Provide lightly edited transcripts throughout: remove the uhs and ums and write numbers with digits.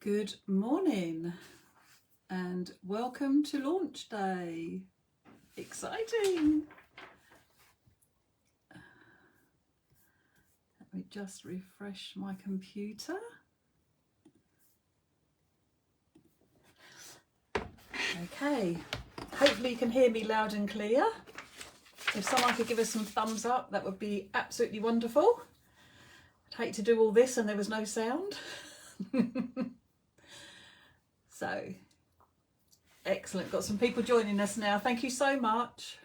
Good morning and welcome to launch day. Exciting. Let me just refresh my computer. Okay, hopefully you can hear me loud and clear. If someone could give us some thumbs up, that would be absolutely wonderful. I'd hate to do all this and there was no sound. So, excellent. Got some people joining us now. Thank you so much.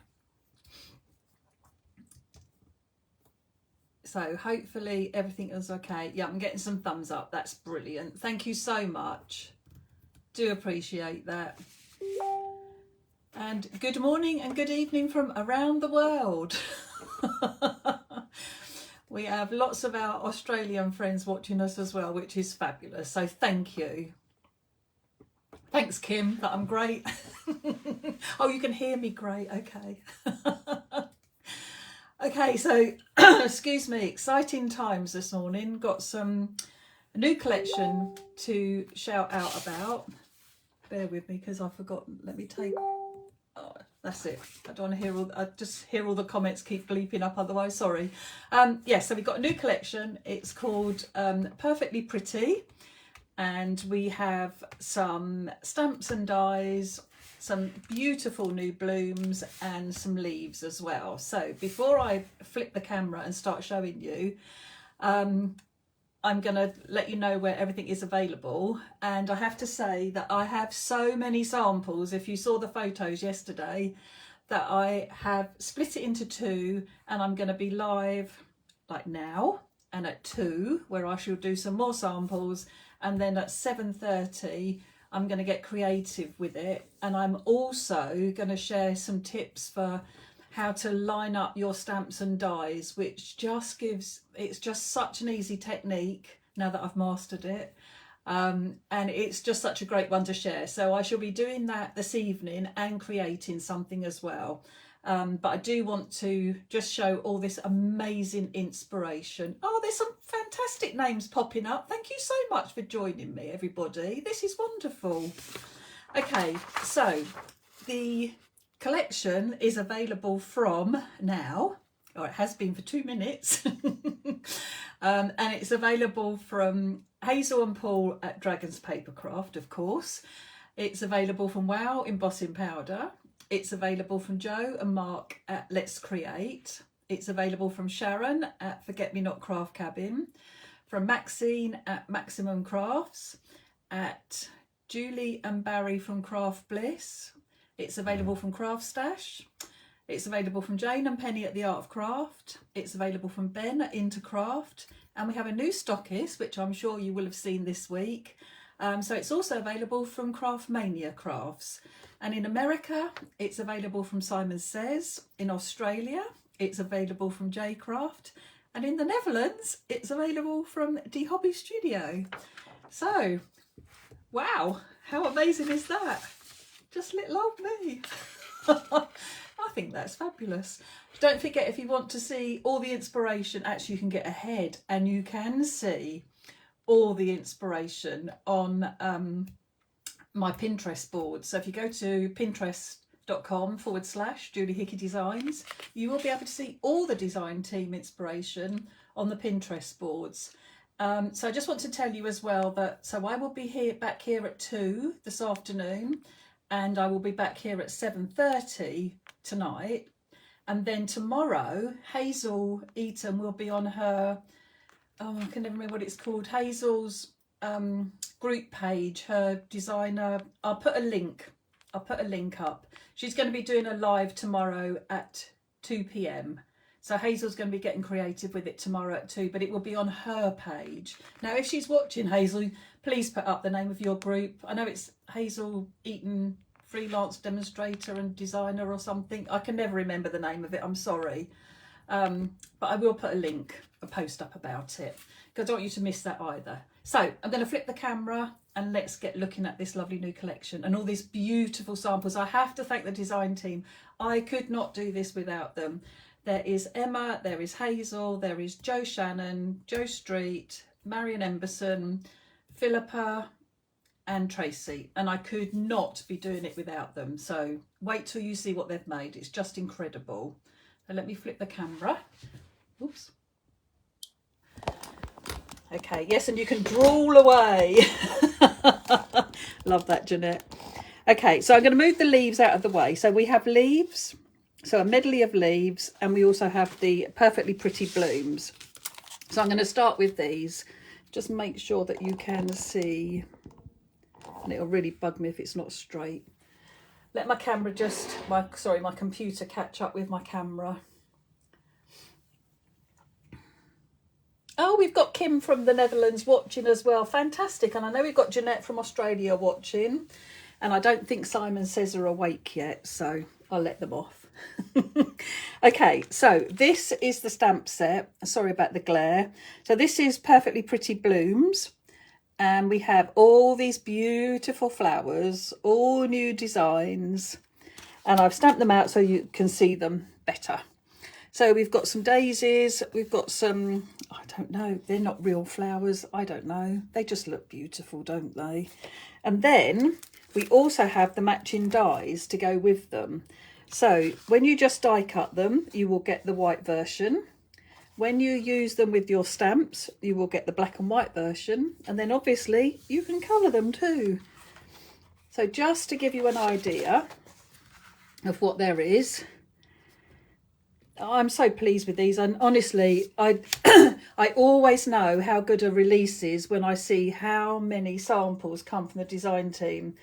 So hopefully everything is okay. Yeah, I'm getting some thumbs up. That's brilliant. Thank you so much. Do appreciate that. And good morning and good evening from around the world. We have lots of our Australian friends watching us as well, which is fabulous. So thank you. Thanks, Kim, that I'm great. Oh, you can hear me great. Okay. Okay, so, excuse me, exciting times this morning. Got a new collection to shout out about. Bear with me because I've forgotten. Let me take... Oh, that's it. I don't want to hear I just hear all the comments keep bleeping up otherwise, sorry. So we've got a new collection. It's called Perfectly Pretty. And we have some stamps and dies, some beautiful new blooms and some leaves as well. So before I flip the camera and start showing you, I'm going to let you know where everything is available. And I have to say that I have so many samples, if you saw the photos yesterday, that I have split it into two, and I'm going to be live like now and at 2 where I shall do some more samples. And then at 7:30, I'm going to get creative with it. And I'm also going to share some tips for how to line up your stamps and dies, which just it's just such an easy technique now that I've mastered it. And it's just such a great one to share. So I shall be doing that this evening and creating something as well. But I do want to just show all this amazing inspiration. Oh, there's some fantastic names popping up. Thank you so much for joining me, everybody. This is wonderful. Okay, so the collection is available from now, or it has been for 2 minutes. And it's available from Hazel and Paul at Dragon's Papercraft, of course. It's available from Wow Embossing Powder. It's available from Joe and Mark at Let's Create. It's available from Sharon at Forget Me Not Craft Cabin, from Maxine at Maximum Crafts, at Julie and Barry from Craft Bliss. It's available from Craft Stash. It's available from Jane and Penny at The Art of Craft. It's available from Ben at Into Craft. And we have a new stockist, which I'm sure you will have seen this week. So it's also available from Craftmania Crafts. And in America, it's available from Simon Says. In Australia, it's available from JCraft. And in the Netherlands, it's available from HobbyStudio. So, wow, how amazing is that? Just little old me. I think that's fabulous. Don't forget, if you want to see all the inspiration, actually you can get ahead and you can see all the inspiration on my Pinterest board. So if you go to pinterest.com/Julie Hickey Designs, you will be able to see all the design team inspiration on the Pinterest boards. So I just want to tell you as well that, so I will be back here at 2 this afternoon, and I will be back here at 7:30 tonight. And then tomorrow, Hazel Eaton will be on her, I can never remember what it's called, Hazel's group page, her designer. I'll put a link up. She's going to be doing a live tomorrow at 2 p.m. So Hazel's going to be getting creative with it tomorrow at 2, but it will be on her page. Now, if she's watching, Hazel, please put up the name of your group. I know it's Hazel Eaton Freelance Demonstrator and Designer or something. I can never remember the name of it, I'm sorry. But I will put a post up about it, because I don't want you to miss that either. So I'm going to flip the camera and let's get looking at this lovely new collection and all these beautiful samples. I have to thank the design team. I could not do this without them. There is Emma, there is Hazel, there is Joe Shannon, Joe Street, Marion Emberson, Philippa, and Tracy, and I could not be doing it without them. So wait till you see what they've made. It's just incredible. So let me flip the camera. Oops. Okay, yes, and you can drool away. Love that, Jeanette. Okay, so I'm going to move the leaves out of the way. So we have leaves, so a medley of leaves, and we also have the perfectly pretty blooms. So I'm going to start with these. Just make sure that you can see, and it'll really bug me if it's not straight. Let my camera my computer catch up with my camera. Oh, we've got Kim from the Netherlands watching as well. Fantastic. And I know we've got Jeanette from Australia watching. And I don't think Simon says are awake yet, so I'll let them off. Okay, so this is the stamp set. Sorry about the glare. So this is Perfectly Pretty Blooms. And we have all these beautiful flowers, all new designs. And I've stamped them out so you can see them better. So we've got some daisies, we've got some, I don't know, they're not real flowers, I don't know. They just look beautiful, don't they? And then we also have the matching dies to go with them. So when you just die cut them, you will get the white version. When you use them with your stamps, you will get the black and white version. And then obviously you can colour them too. So just to give you an idea of what there is, I'm so pleased with these, and honestly I I always know how good a release is when I see how many samples come from the design team.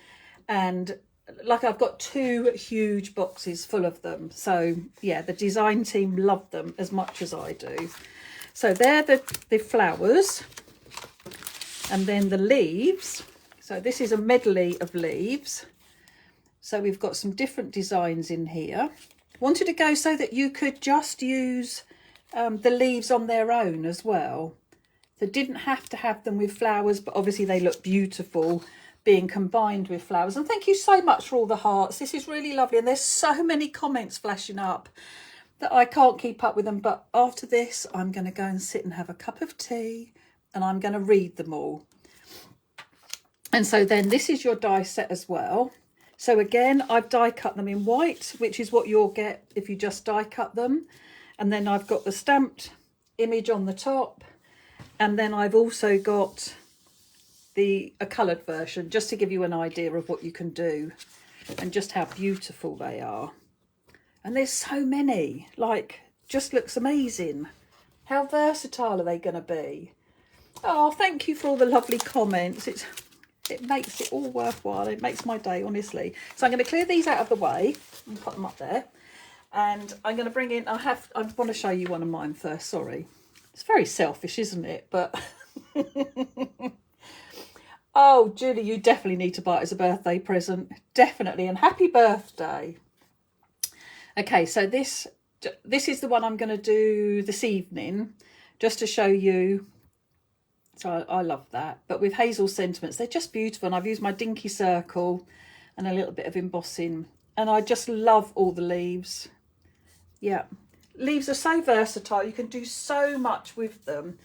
And like, I've got 2 huge boxes full of them, so yeah, the design team love them as much as I do. So they're the flowers, and then the leaves. So this is a medley of leaves, so we've got some different designs in here. Wanted to go so that you could just use the leaves on their own as well. So didn't have to have them with flowers, but obviously they look beautiful being combined with flowers. And thank you so much for all the hearts. This is really lovely. And there's so many comments flashing up that I can't keep up with them. But after this, I'm going to go and sit and have a cup of tea, and I'm going to read them all. And so then this is your die set as well. So again, I've die cut them in white, which is what you'll get if you just die cut them. And then I've got the stamped image on the top. And then I've also got a coloured version, just to give you an idea of what you can do and just how beautiful they are. And there's so many, like, just looks amazing. How versatile are they going to be? Oh, thank you for all the lovely comments. It makes it all worthwhile. It makes my day, honestly. So I'm going to clear these out of the way and put them up there. And I'm going to bring in, I want to show you one of mine first, sorry. It's very selfish, isn't it? But, oh, Julie, you definitely need to buy it as a birthday present. Definitely, and happy birthday. Okay, so this is the one I'm going to do this evening, just to show you. So I love that. But with Hazel Sentiments, they're just beautiful. And I've used my dinky circle and a little bit of embossing. And I just love all the leaves. Yeah. Leaves are so versatile. You can do so much with them.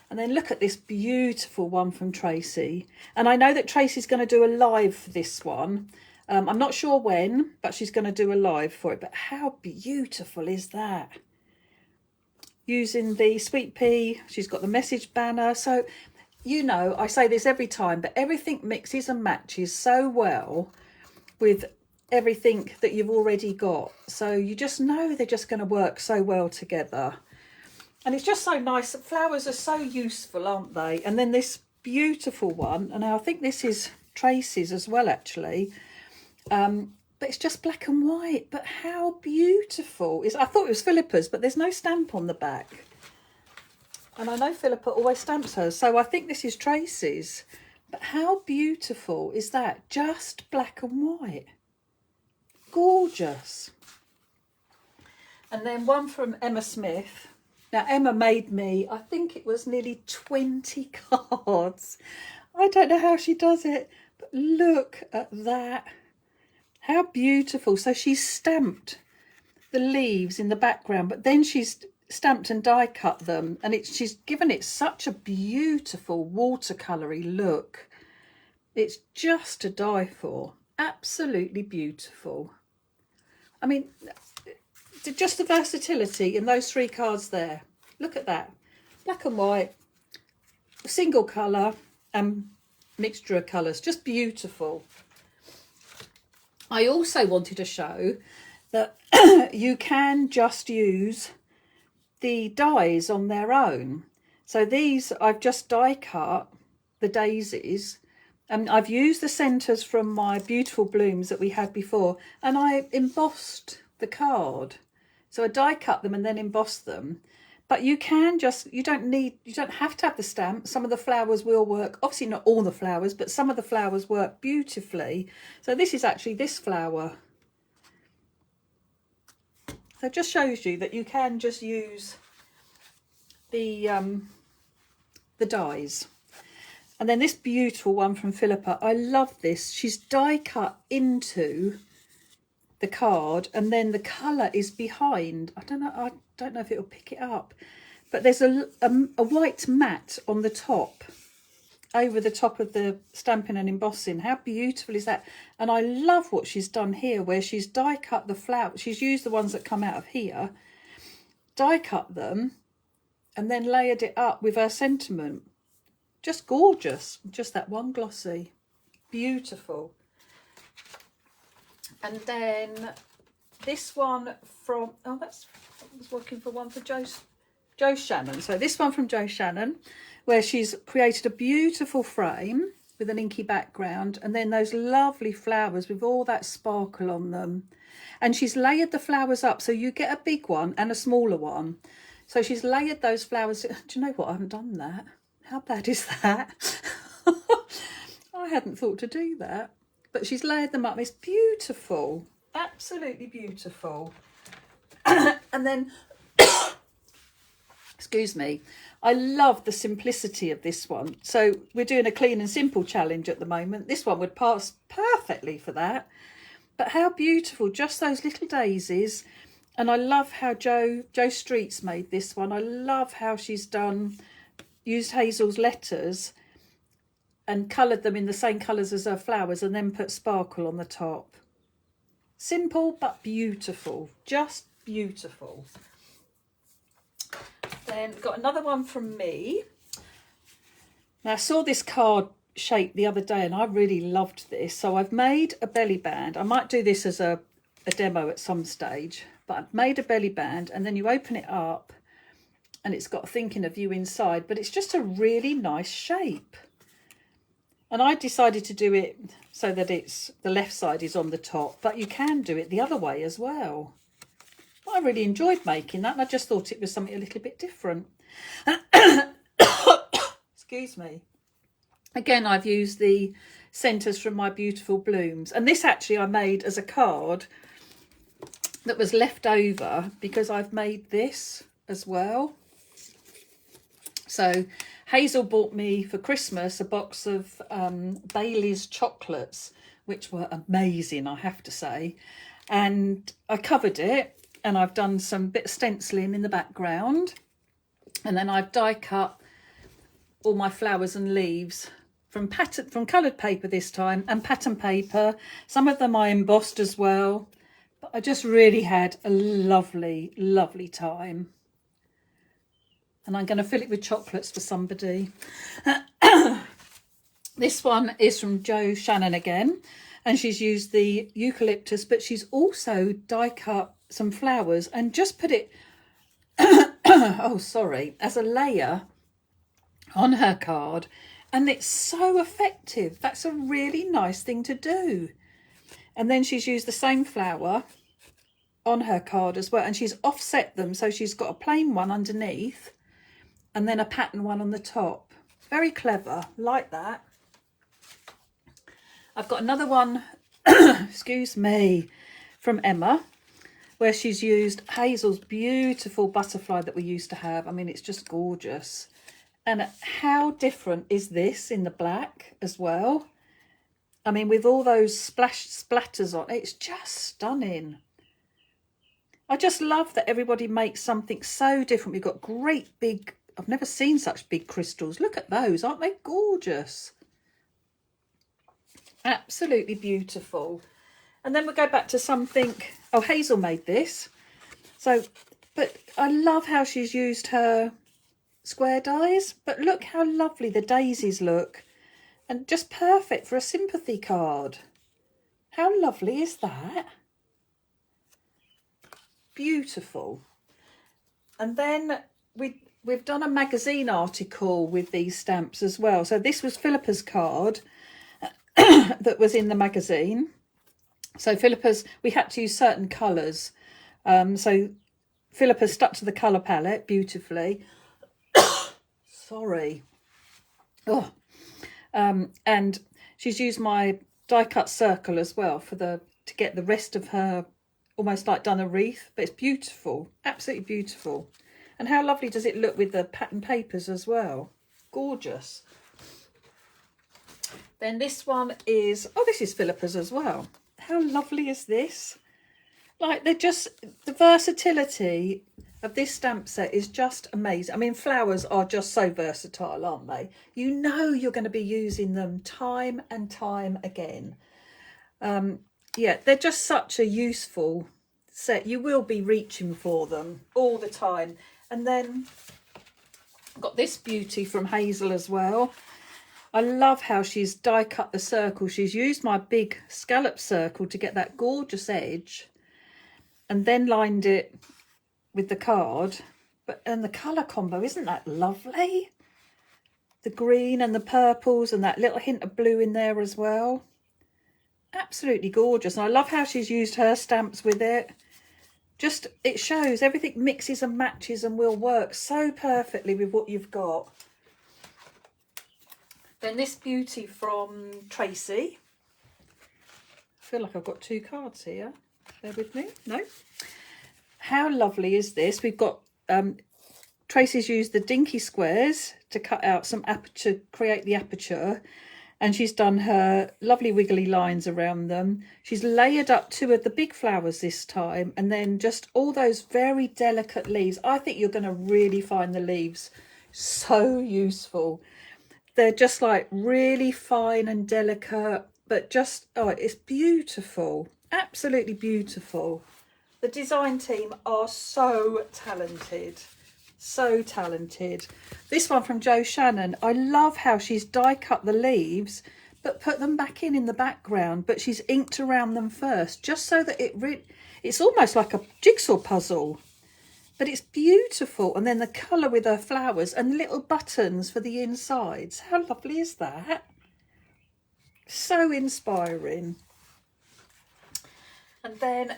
And then look at this beautiful one from Tracy. And I know that Tracy's going to do a live for this one. I'm not sure when, but she's going to do a live for it. But how beautiful is that? Using the Sweet Pea, she's got the message banner. So, you know, I say this every time, but everything mixes and matches so well with everything that you've already got. So you just know they're just going to work so well together. And it's just so nice. Flowers are so useful, aren't they? And then this beautiful one, and I think this is Tracy's as well, actually. But it's just black and white. But how beautiful. I thought it was Philippa's, but there's no stamp on the back. And I know Philippa always stamps hers, so I think this is Tracy's. But how beautiful is that? Just black and white. Gorgeous. And then one from Emma Smith. Now, Emma made me, I think it was nearly 20 cards. I don't know how she does it, but look at that. How beautiful. So she's stamped the leaves in the background, but then she's stamped and die cut them, and she's given it such a beautiful watercolory look. It's just to die for. Absolutely beautiful. I mean, just the versatility in those 3 cards there. Look at that. Black and white, single colour and mixture of colours. Just beautiful. I also wanted to show that you can just use the dies on their own. So these I've just die cut the daisies, and I've used the centres from my beautiful blooms that we had before, and I embossed the card. So I die cut them and then embossed them. But you can just, you don't have to have the stamp. Some of the flowers will work, obviously not all the flowers, but some of the flowers work beautifully. So this is actually this flower. So it just shows you that you can just use the dies. And then this beautiful one from Philippa, I love this. She's die cut into the card, and then the colour is behind. I don't know if it'll pick it up, but there's a white mat on the top, over the top of the stamping and embossing. How beautiful is that? And I love what she's done here, where she's die cut the flower. She's used the ones that come out of here, die cut them, and then layered it up with her sentiment. Just gorgeous. Just that one glossy. Beautiful. And then this one from, I was looking for one for Jo Shannon. So this one from Jo Shannon, where she's created a beautiful frame with an inky background, and then those lovely flowers with all that sparkle on them. And she's layered the flowers up, so you get a big one and a smaller one. So she's layered those flowers. Do you know what? I haven't done that. How bad is that? I hadn't thought to do that. But she's layered them up. It's beautiful. Absolutely beautiful. And then, excuse me, I love the simplicity of this one. So we're doing a clean and simple challenge at the moment. This one would pass perfectly for that. But how beautiful, just those little daisies. And I love how Jo Streets made this one. I love how she's used Hazel's letters and coloured them in the same colours as her flowers, and then put sparkle on the top. Simple but beautiful, just beautiful. Then got another one from me. Now I saw this card shape the other day and I really loved this, so I've made a belly band. I might do this as a demo at some stage, but I've made a belly band, and then you open it up and it's got thinking of you inside, but it's just a really nice shape. And I decided to do it so that the left side is on the top, but you can do it the other way as well. I really enjoyed making that, and I just thought it was something a little bit different. Excuse me. Again, I've used the centres from my beautiful blooms. And this actually I made as a card that was left over because I've made this as well. So Hazel bought me for Christmas a box of Bailey's chocolates, which were amazing, I have to say. And I covered it, and I've done some bit of stenciling in the background. And then I've die cut all my flowers and leaves from coloured paper this time, and pattern paper. Some of them I embossed as well. But I just really had a lovely, lovely time. And I'm going to fill it with chocolates for somebody. This one is from Jo Shannon again, and she's used the eucalyptus, but she's also die cut some flowers and just put it as a layer on her card, and it's so effective. That's a really nice thing to do. And then she's used the same flower on her card as well, and she's offset them, so she's got a plain one underneath and then a pattern one on the top. Very clever, like that. I've got another one, excuse me, from Emma, where she's used Hazel's beautiful butterfly that we used to have. I mean, it's just gorgeous. And how different is this in the black as well? I mean, with all those splatters on, it's just stunning. I just love that everybody makes something so different. We've got great big, I've never seen such big crystals. Look at those, aren't they gorgeous? Absolutely beautiful. And then we'll go back to something, oh, Hazel made this. So, but I love how she's used her square dies, but look how lovely the daisies look, and just perfect for a sympathy card. How lovely is that? Beautiful. And then we've done a magazine article with these stamps as well. So this was Philippa's card that was in the magazine. So Philippa's, we had to use certain colours. So Philippa stuck to the colour palette beautifully. Sorry. Oh. And she's used my die cut circle as well to get the rest of her, almost like done a wreath, but it's beautiful, absolutely beautiful. And how lovely does it look with the pattern papers as well? Gorgeous. Then this one is, oh, this is Philippa's as well. How lovely is this? Like, they're just, the versatility of this stamp set is just amazing. I mean, flowers are just so versatile, aren't they? You know you're going to be using them time and time again. Yeah, they're just such a useful set. You will be reaching for them all the time. And then I've got this beauty from Hazel as well. I love how she's die cut the circle. She's used my big scallop circle to get that gorgeous edge, and then lined it with the card. And the colour combo, isn't that lovely? The green and the purples and that little hint of blue in there as well. Absolutely gorgeous. And I love how she's used her stamps with it. Just, it shows everything mixes and matches and will work so perfectly with what you've got. Then this beauty from Tracy. I feel like I've got two cards here. Bear with me. No. How lovely is this? We've got, Tracy's used the dinky squares to cut out some aperture, create the aperture. And she's done her lovely wiggly lines around them. She's layered up two of the big flowers this time, and then just all those very delicate leaves. I think you're going to really find the leaves so useful. They're just like really fine and delicate, but just, oh, it's beautiful. Absolutely beautiful. The design team are so talented. So talented. This one from Jo Shannon. I love how she's die cut the leaves, but put them back in the background, but she's inked around them first, just so that it's almost like a jigsaw puzzle. But it's beautiful. And then the colour with her flowers and little buttons for the insides. How lovely is that? So inspiring. And then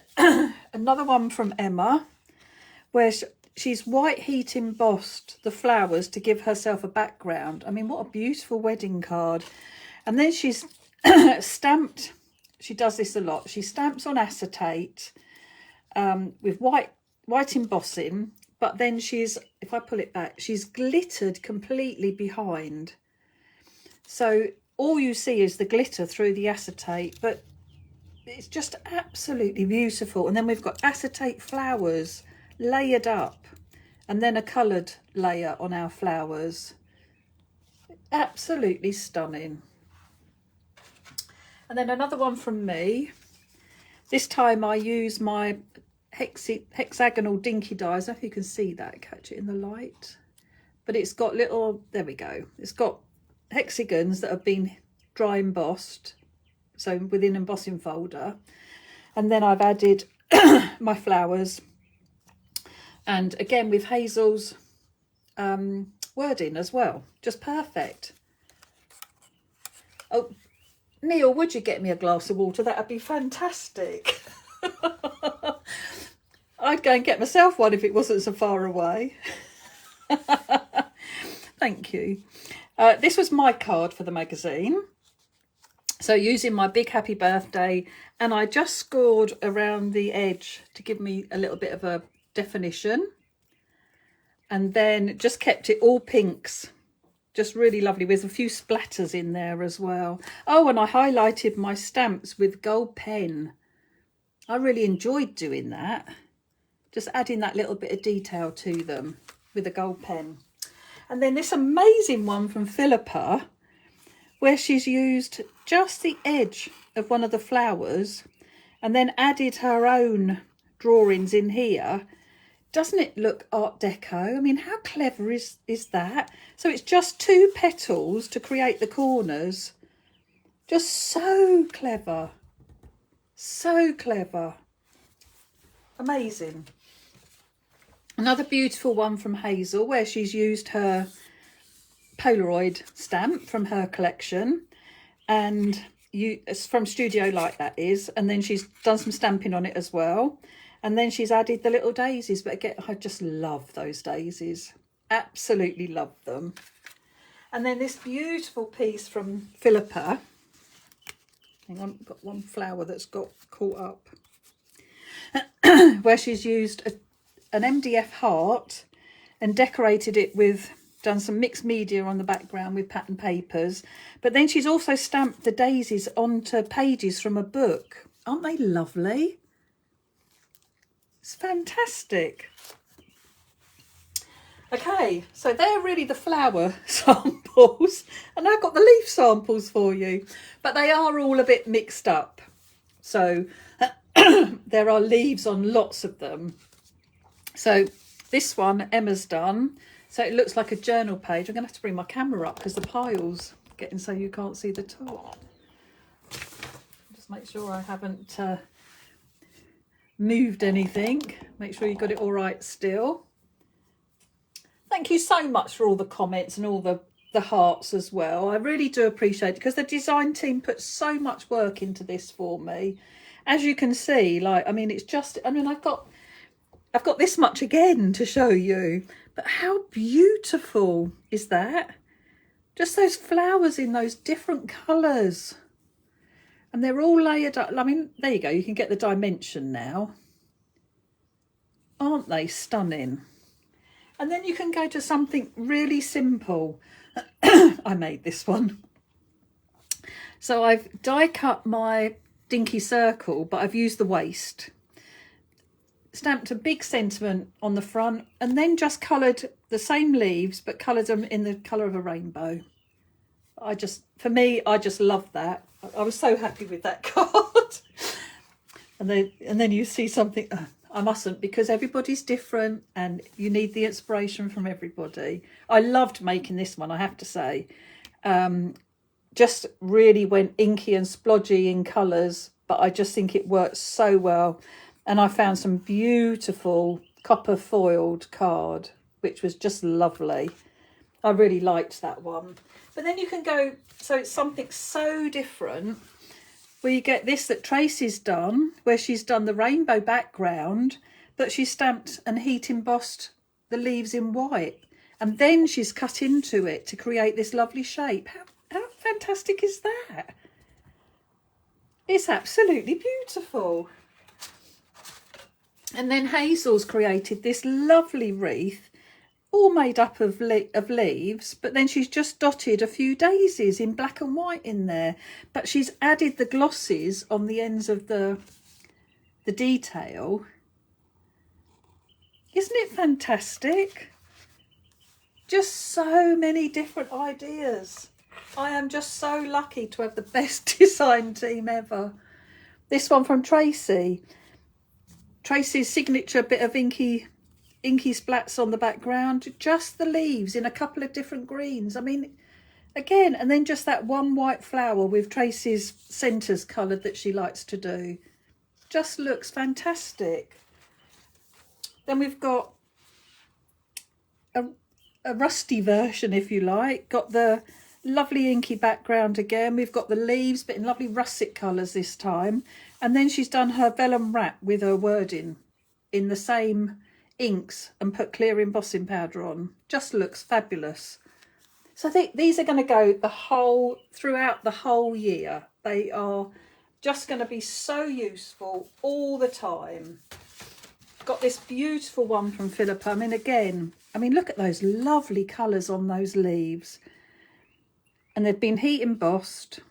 another one from Emma, where she's white heat embossed the flowers to give herself a background. I mean, what a beautiful wedding card. And then she's stamped, she does this a lot. She stamps on acetate with white embossing, but then she's, if I pull it back, she's glittered completely behind. So all you see is the glitter through the acetate, but it's just absolutely beautiful. And then we've got acetate flowers layered up, and then a coloured layer on our flowers. Absolutely stunning. And then another one from me. This time I use my hexagonal dinky dies. I don't know if you can see that, catch it in the light. But it's got little, there we go. It's got hexagons that have been dry embossed, so within embossing folder. And then I've added my flowers. And again with Hazel's wording as well. Just perfect. Oh, Neil, would you get me a glass of water? That would be fantastic. I'd go and get myself one if it wasn't so far away. Thank you. This was my card for the magazine. So using my big happy birthday, and I just scored around the edge to give me a little bit of a definition, and then just kept it all pinks, just really lovely with a few splatters in there as well. Oh, and I highlighted my stamps with gold pen. I really enjoyed doing that, just adding that little bit of detail to them with a gold pen. And then this amazing one from Philippa, where she's used just the edge of one of the flowers and then added her own drawings in here. Doesn't it look Art Deco? I mean, how clever is that? So it's just 2 petals to create the corners. Just so clever. So clever. Amazing. Another beautiful one from Hazel, where she's used her Polaroid stamp from her collection, and it's from Studio Light, that is, and then she's done some stamping on it as well, and then she's added the little daisies. But again, I just love those daisies, absolutely love them. And then this beautiful piece from Philippa. Hang on, I've got one flower that's got caught up. Where she's used an MDF heart and decorated it with, done some mixed media on the background with pattern papers. But then she's also stamped the daisies onto pages from a book. Aren't they lovely? It's fantastic. Okay, so they're really the flower samples, and I've got the leaf samples for you, but they are all a bit mixed up. So there are leaves on lots of them. So this one Emma's done, so it looks like a journal page. I'm going to have to bring my camera up because the pile's getting so you can't see the top. Just make sure I haven't moved anything. Make sure you got it all right still. Thank you so much for all the comments and all the hearts as well. I really do appreciate it, because the design team put so much work into this for me. As you can see, like, I mean, it's just, I mean, I've got this much again to show you, but how beautiful is that? Just those flowers in those different colours, and they're all layered up. I mean, there you go, you can get the dimension now. Aren't they stunning? And then you can go to something really simple. I made this one. So I've die cut my dinky circle, but I've used the waist. Stamped a big sentiment on the front, and then just coloured the same leaves, but coloured them in the colour of a rainbow. For me, I just love that. I was so happy with that card. And then you see something, I mustn't, because everybody's different and you need the inspiration from everybody. I loved making this one, I have to say. Just really went inky and splodgy in colours, but I just think it works so well. And I found some beautiful copper foiled card, which was just lovely. I really liked that one. But then you can go, so it's something so different, where you get this that Tracy's done, where she's done the rainbow background, but she stamped and heat embossed the leaves in white. And then she's cut into it to create this lovely shape. How fantastic is that? It's absolutely beautiful. And then Hazel's created this lovely wreath, all made up of leaves, but then she's just dotted a few daisies in black and white in there. But she's added the glosses on the ends of the detail. Isn't it fantastic? Just so many different ideas. I am just so lucky to have the best design team ever. This one from Tracy. Tracy's signature bit of inky splats on the background, just the leaves in a couple of different greens. I mean, again, and then just that one white flower with Tracy's centres coloured that she likes to do. Just looks fantastic. Then we've got a rusty version, if you like. Got the lovely inky background again. We've got the leaves, but in lovely russet colours this time. And then she's done her vellum wrap with her wording in the same inks and put clear embossing powder on. Just looks fabulous. So I think these are going to go throughout the whole year. They are just going to be so useful all the time. Got this beautiful one from Philippa. I mean, again, look at those lovely colours on those leaves. And they've been heat embossed.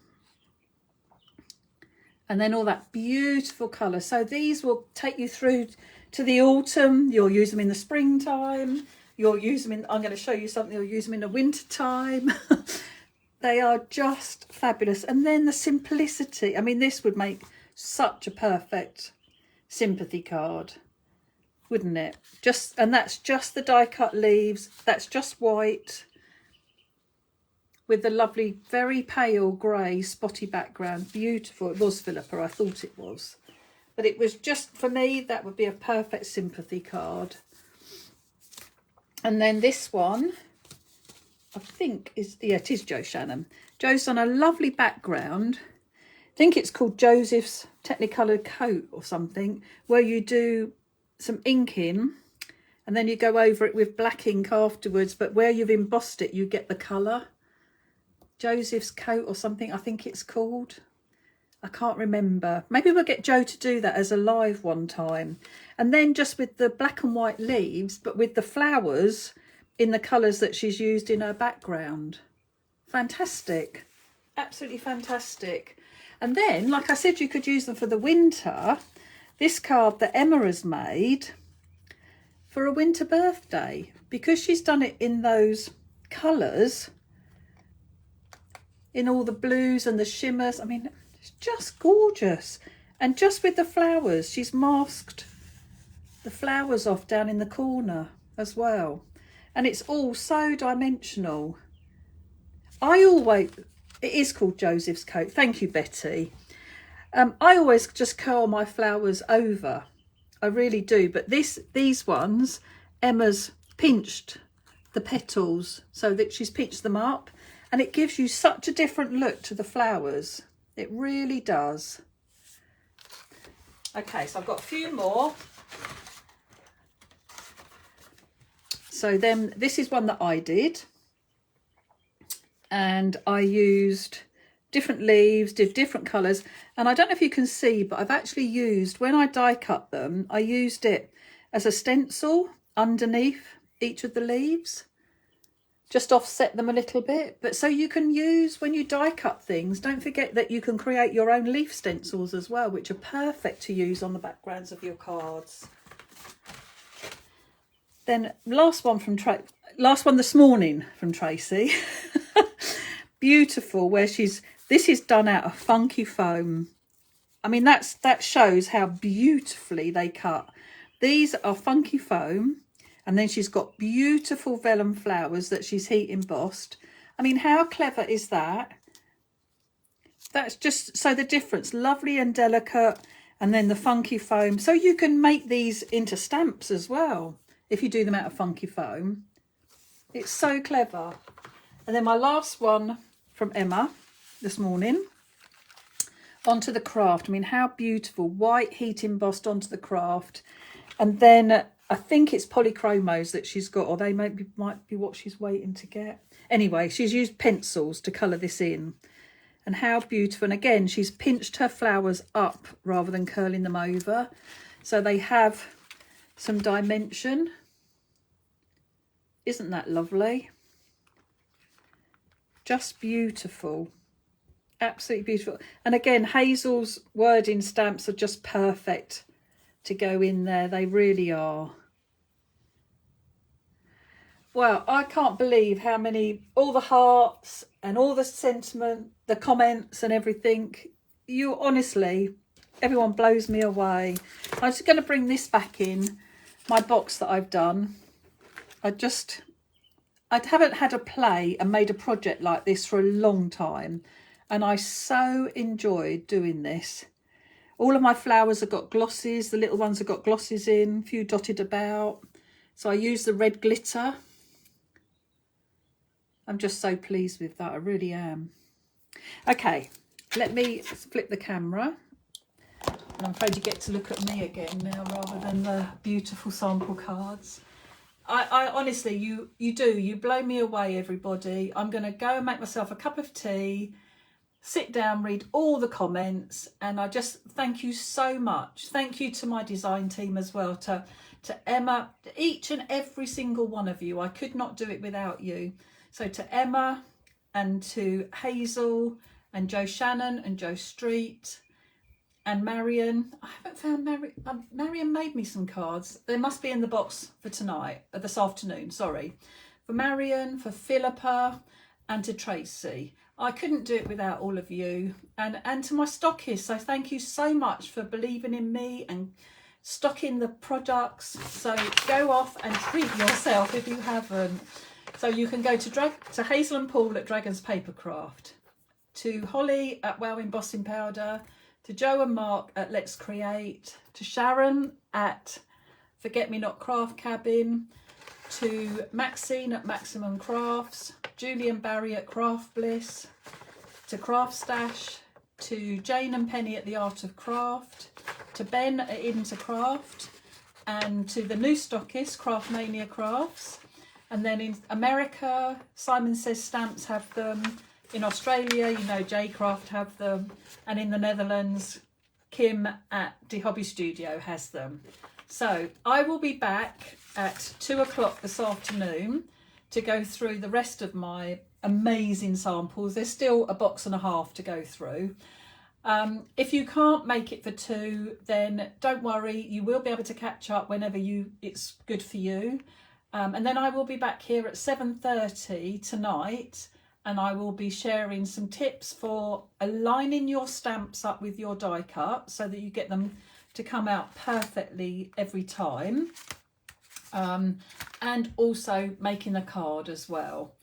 And then all that beautiful colour. So these will take you through to the autumn. You'll use them in the springtime. You'll use them in, I'm going to show you something, you'll use them in the winter time. They are just fabulous. And then the simplicity. I mean, this would make such a perfect sympathy card, wouldn't it? And that's just the die cut leaves. That's just white with the lovely, very pale grey spotty background. Beautiful. It was Philippa, I thought it was. But it was just, for me, that would be a perfect sympathy card. And then this one, I think is, yeah, it is Jo Shannon. Jo's done a lovely background. I think it's called Joseph's Technicoloured Coat or something, where you do some ink in and then you go over it with black ink afterwards, but where you've embossed it, you get the colour. Joseph's Coat or something, I think it's called. I can't remember. Maybe we'll get Jo to do that as a live one time. And then just with the black and white leaves, but with the flowers in the colours that she's used in her background. Fantastic. Absolutely fantastic. And then, like I said, you could use them for the winter. This card that Emma has made for a winter birthday, because she's done it in those colours, in all the blues and the shimmers. I mean, it's just gorgeous. And just with the flowers, she's masked the flowers off down in the corner as well. And it's all so dimensional. It is called Joseph's Coat. Thank you, Betty. I always just curl my flowers over. I really do. But these ones, Emma's pinched the petals so that she's pinched them up. And it gives you such a different look to the flowers. It really does. Okay, so I've got a few more. So then this is one that I did. And I used different leaves, did different colours. And I don't know if you can see, but I've actually used, when I die cut them, I used it as a stencil underneath each of the leaves. Just offset them a little bit. But so you can use, when you die cut things, don't forget that you can create your own leaf stencils as well, which are perfect to use on the backgrounds of your cards. Then last one this morning from Tracy. Beautiful, where this is done out of funky foam. I mean, that shows how beautifully they cut. These are funky foam. And then she's got beautiful vellum flowers that she's heat embossed. I mean, how clever is that? That's just, so the difference, lovely and delicate, and then the funky foam. So you can make these into stamps as well, if you do them out of funky foam. It's so clever. And then my last one from Emma this morning, onto the craft. I mean, how beautiful, white heat embossed onto the craft. And then I think it's polychromos that she's got, or they might be what she's waiting to get. Anyway, she's used pencils to colour this in. And how beautiful. And again, she's pinched her flowers up rather than curling them over. So they have some dimension. Isn't that lovely? Just beautiful. Absolutely beautiful. And again, Hazel's wording stamps are just perfect to go in there. They really are. Well, I can't believe how many, all the hearts and all the sentiment, the comments and everything. You honestly, everyone blows me away. I'm just going to bring this back in, my box that I've done. I haven't had a play and made a project like this for a long time. And I so enjoyed doing this. All of my flowers have got glosses. The little ones have got glosses in, a few dotted about. So I used the red glitter. I'm just so pleased with that. I really am. Okay, let me flip the camera. And I'm afraid you get to look at me again now rather than the beautiful sample cards. I honestly, you blow me away, everybody. I'm going to go and make myself a cup of tea, sit down, read all the comments, and I just thank you so much. Thank you to my design team as well, to Emma, each and every single one of you. I could not do it without you. So to Emma and to Hazel and Jo Shannon and Jo Street and Marion. I haven't found Marion. Marion made me some cards. They must be in the box for tonight, this afternoon, sorry. For Marion, for Philippa, and to Tracy. I couldn't do it without all of you, and to my stockists. So thank you so much for believing in me and stocking the products. So go off and treat yourself if you haven't. So you can go to Hazel and Paul at Dragon's Papercraft, to Holly at Wow Embossing Powder, to Joe and Mark at Let's Create, to Sharon at Forget Me Not Craft Cabin, to Maxine at Maximum Crafts, Julie and Barry at Craft Bliss, to Craft Stash, to Jane and Penny at The Art of Craft, to Ben at Into Craft, and to the new stockist, Craftmania Crafts. And then in America, Simon Says Stamps have them. In Australia, you know, JCraft have them. And in the Netherlands, Kim at the HobbyStudio has them. So I will be back at 2 o'clock this afternoon to go through the rest of my amazing samples. There's still a box and a half to go through. If you can't make it for 2, then don't worry, you will be able to catch up whenever it's good for you. And then I will be back here at 7:30 tonight, and I will be sharing some tips for aligning your stamps up with your die cut so that you get them to come out perfectly every time, and also making a card as well.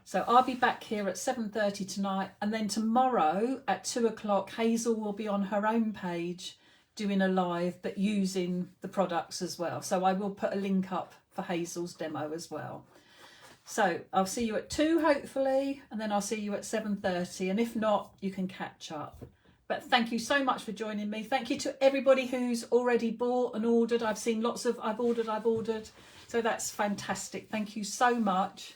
So I'll be back here at 7:30 tonight, and then tomorrow at 2 o'clock Hazel will be on her own page doing a live, but using the products as well. So I will put a link up for Hazel's demo as well. So I'll see you at 2 hopefully, and then I'll see you at 7:30, and if not, you can catch up. But thank you so much for joining me. Thank you to everybody who's already bought and ordered. I've seen lots of I've ordered. So that's fantastic. Thank you so much.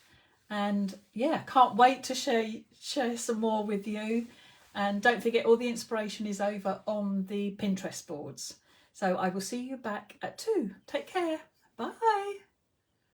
And yeah, can't wait to share some more with you. And don't forget, all the inspiration is over on the Pinterest boards. So I will see you back at 2. Take care. Bye.